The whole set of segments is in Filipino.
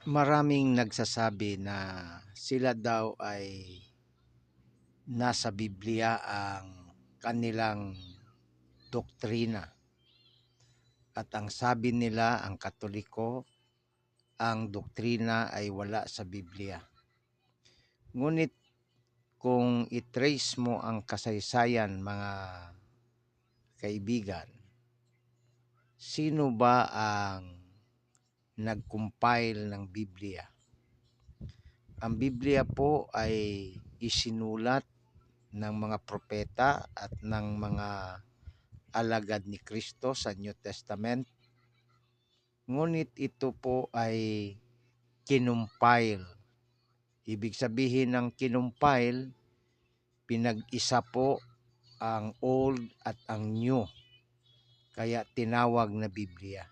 Maraming nagsasabi na sila daw ay nasa Biblia ang kanilang doktrina. At ang sabi nila, ang Katoliko, ang doktrina ay wala sa Biblia. Ngunit kung i-trace mo ang kasaysayan, mga kaibigan, sino ba ang nag-compile ng Biblia? Ang Biblia po ay isinulat ng mga propeta at ng mga alagad ni Kristo sa New Testament. Ngunit ito po ay kinumpile. Ibig sabihin ng kinumpile, pinag-isa po ang Old at ang New. Kaya tinawag na Biblia.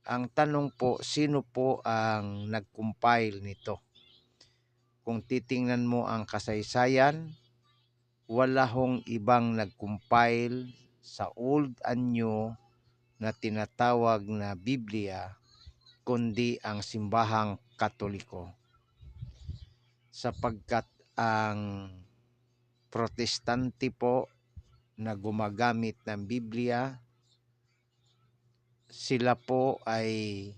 Ang tanong po, sino po ang nag-compile nito? Kung titingnan mo ang kasaysayan, wala hong ibang nag-compile sa Old and New na tinatawag na Biblia, kundi ang simbahang Katoliko. Sapagkat ang Protestante po na gumagamit ng Biblia, sila po ay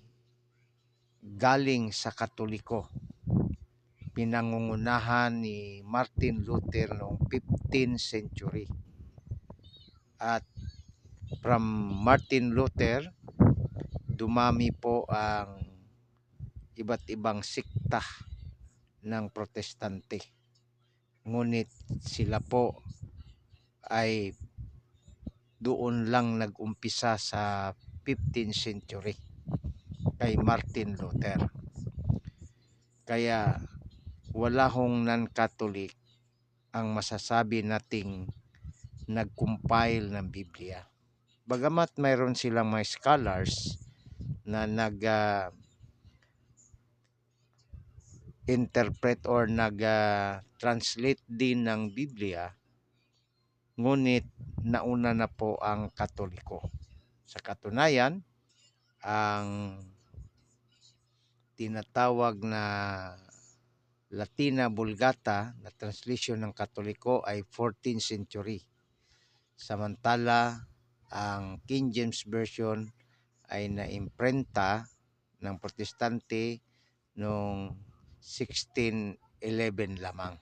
galing sa Katoliko. Pinangungunahan ni Martin Luther noong 15th century. At from Martin Luther, dumami po ang iba't ibang sikta ng Protestante. Ngunit sila po ay doon lang nag-umpisa sa 15th century kay Martin Luther. Kaya wala hong non-Catholic ang masasabi nating nag-compile ng Biblia. Bagamat mayroon silang mga scholars na nag-interpret or nag-translate din ng Biblia, ngunit nauna na po ang Katoliko. Sa katunayan, ang tinatawag na Latina Vulgata na translation ng Katoliko ay 14th century. Samantala, ang King James Version ay naimprenta ng Protestante noong 1611 lamang.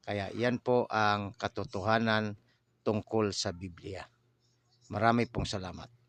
Kaya yan po ang katotohanan tungkol sa Biblia. Marami pong salamat.